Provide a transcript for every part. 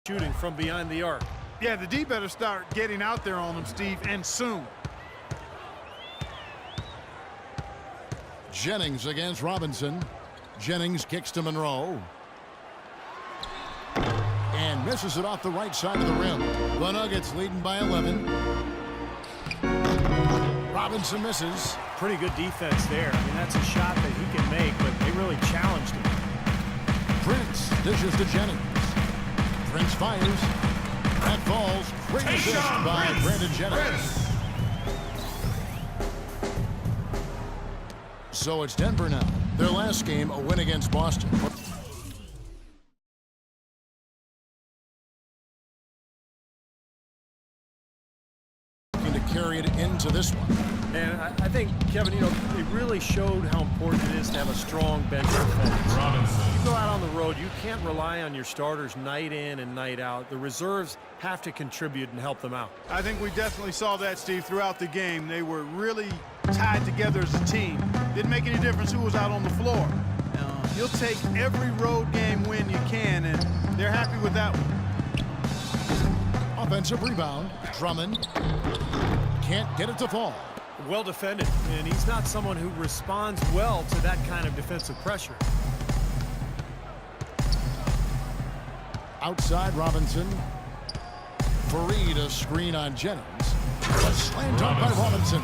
shooting from behind the arc. Yeah, the D better start getting out there on them, Steve, and soon. Jennings against Robinson. Jennings kicks to Monroe. And misses it off the right side of the rim. The Nuggets leading by 11. Robinson misses. Pretty good defense there. I mean, that's a shot that he can make, but they really challenged him. Prince dishes to Jennings. Prince fires. That falls. Great assist by Brandon Jennings. So it's Denver now. Their last game, a win against Boston. To carry it into this one. And I think, Kevin, you know, they really showed how important it is to have a strong bench performance. Robinson. You go out on the road, you can't rely on your starters night in and night out. The reserves have to contribute and help them out. I think we definitely saw that, Steve, throughout the game. They were really tied together as a team. Didn't make any difference who was out on the floor. You'll take every road game win you can, and they're happy with that one. Offensive rebound. Drummond can't get it to fall. Well defended, and he's not someone who responds well to that kind of defensive pressure. Outside Robinson. Fareed a screen on Jennings. A slam dunk by Robinson.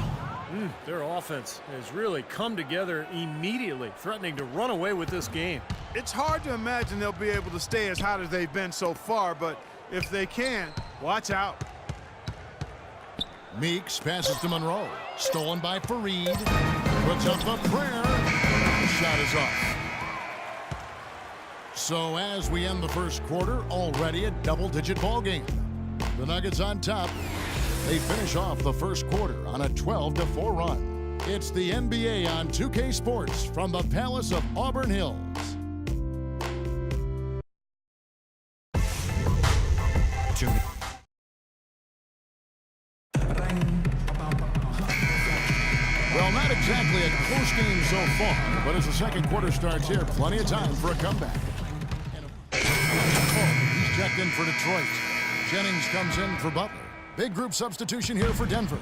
Their offense has really come together immediately, threatening to run away with this game. It's hard to imagine they'll be able to stay as hot as they've been so far, but if they can, watch out. Meeks passes to Monroe. Stolen by Fareed. Puts up the prayer. Shot is off. So as we end the first quarter, already a double-digit ball game. The Nuggets on top. They finish off the first quarter on a 12-4 run. It's the NBA on 2K Sports from the Palace of Auburn Hills. Well, not exactly a close game so far, but as the second quarter starts here, plenty of time for a comeback. He's checked in for Detroit. Jennings comes in for Butler. Big group substitution here for Denver.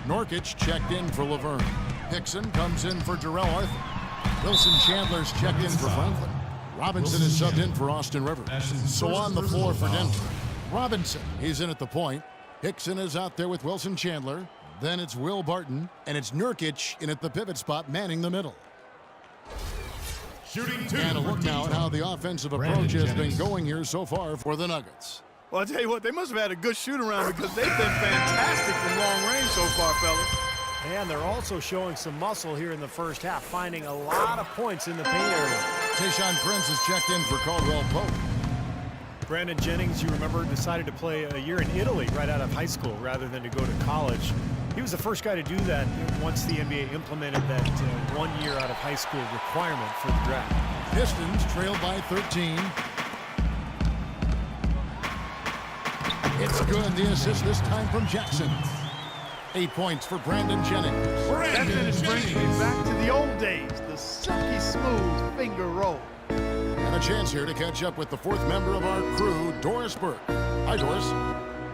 Nurkic checked in for Laverne. Hickson comes in for Jarrell Arthur. Wilson Chandler's checked in for Franklin. Robinson is subbed in for Austin Rivers. So on the floor for Denver. Robinson, he's in at the point. Hickson is out there with Wilson Chandler. Then it's Will Barton, and it's Nurkic in at the pivot spot, manning the middle. And a look now at how the offensive approach has been going here so far for the Nuggets. Well, I'll tell you what, they must have had a good shoot-around because they've been fantastic from long range so far, fellas. And they're also showing some muscle here in the first half, finding a lot of points in the paint area. Tayshaun Prince is checked in for Caldwell Pope. Brandon Jennings, you remember, decided to play a year in Italy right out of high school rather than to go to college. He was the first guy to do that once the NBA implemented that 1 year out of high school requirement for the draft. Pistons trailed by 13. It's good. The assist this time from Jackson. 8 points for Brandon Jennings. That finish brings me back to the old days, the silky smooth finger roll. And a chance here to catch up with the fourth member of our crew, Doris Burke. Hi, Doris.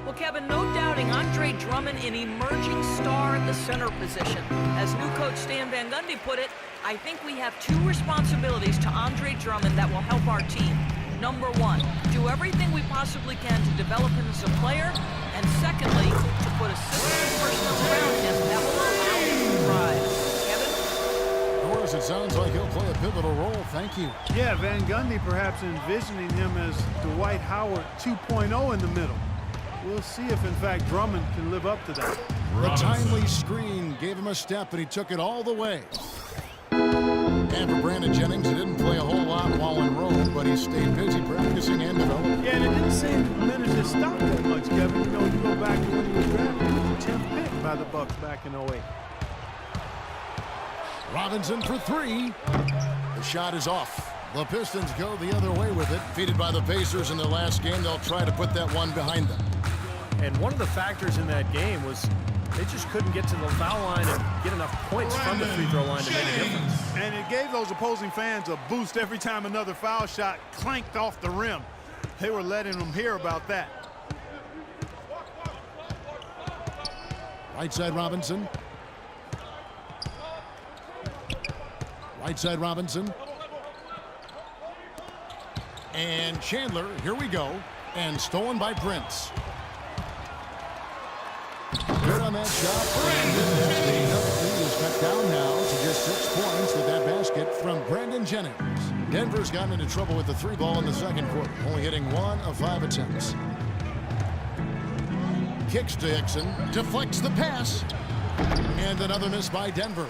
Well, Kevin, no doubting Andre Drummond, an emerging star at the center position. As new coach Stan Van Gundy put it, I think we have two responsibilities to Andre Drummond that will help our team. Number one, do everything we possibly can to develop him as a player. And secondly, to put a system of personnel around him that will allow him to thrive. Kevin? Doris, it sounds like he'll play a pivotal role. Thank you. Yeah, Van Gundy perhaps envisioning him as Dwight Howard 2.0 in the middle. We'll see if, in fact, Drummond can live up to that. The timely screen gave him a step, and he took it all the way. And for Brandon Jennings, he didn't play a whole lot while in Rome, but he stayed busy practicing and developing. Yeah, and it didn't seem to diminish his stock that much, Kevin. You know, you go back to when he was drafted, he was the 10th pick by the Bucks back in 08. Robinson for three. The shot is off. The Pistons go the other way with it. Defeated by the Pacers in their last game, they'll try to put that one behind them. And one of the factors in that game was they just couldn't get to the foul line and get enough points from the free throw line to make a difference. And it gave those opposing fans a boost every time another foul shot clanked off the rim. They were letting them hear about that. Right side Robinson. Right side Robinson. And Chandler, here we go. And stolen by Prince. Good on that shot. Brandon, as the double lead is cut down now to just 6 points with that basket from Brandon Jennings. Denver's gotten into trouble with the 3 ball in the second quarter, only hitting 1 of 5 attempts. Kicks to Hickson, deflects the pass, and another miss by Denver.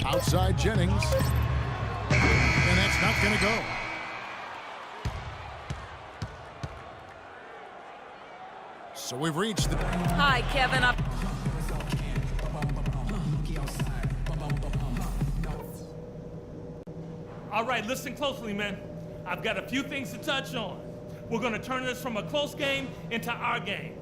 Outside Jennings, and that's not going to go. So we've reached the... Hi, Kevin. All right, listen closely, man. I've got a few things to touch on. We're going to turn this from a close game into our game.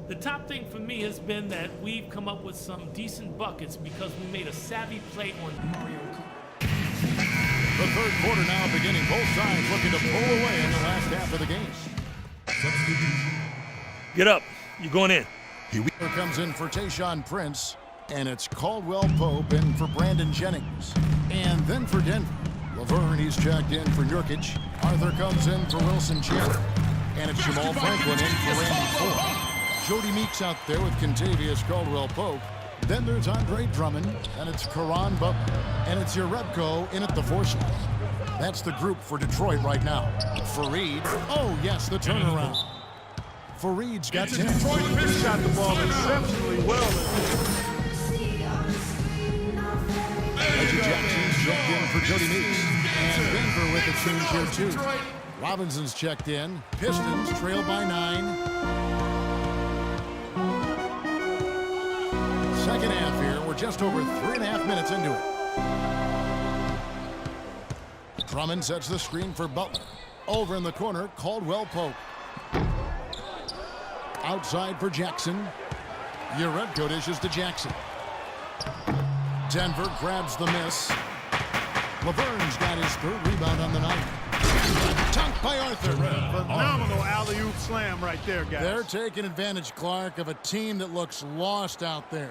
The top thing for me has been that we've come up with some decent buckets because we made a savvy play on Mario. The third quarter now beginning. Both sides looking to pull away in the last half of the game. Get up. You're going in. Here comes in for Tayshaun Prince, and it's Caldwell Pope in for Brandon Jennings. And then for Denver, Laverne, he's checked in for Nurkic. Arthur comes in for Wilson Chandler. And it's Jamal Franklin in for Randy Ford. Jody Meeks out there with Kentavious Caldwell-Pope. Then there's Andre Drummond, and it's Caron Butler. And it's Jerebko in at the 4 slot. That's the group for Detroit right now. Fareed, oh yes, the turnaround. Fareed's got 10. Detroit shot the ball exceptionally well. Reggie Jackson's checked in for Jody Meeks. And Denver with a change here too. Robinson's checked in. Pistons trail by 9. Second half here. We're just over 3.5 minutes into it. Drummond sets the screen for Butler. Over in the corner, Caldwell Pope. Outside for Jackson. Jerebko dishes to Jackson. Denver grabs the miss. Laverne's got his 3rd rebound on the night. Dunked by Arthur. Phenomenal alley-oop slam right there, guys. They're taking advantage, Clark, of a team that looks lost out there.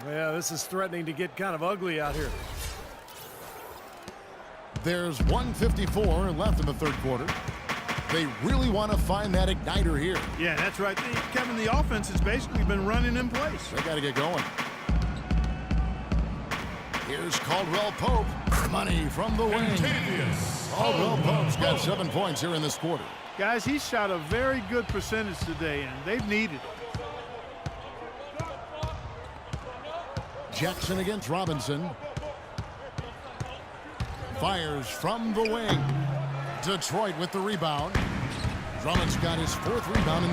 Yeah, this is threatening to get kind of ugly out here. There's 1:54 left in the third quarter. They really want to find that igniter here. Yeah, that's right. Kevin, the offense has basically been running in place. They got to get going. Here's Caldwell Pope. Money from the wing. Caldwell Pope's got 7 points here in this quarter. Guys, he shot a very good percentage today, and they've needed it. Jackson against Robinson. Fires from the wing. Detroit with the rebound. Drummond's got his 4th rebound.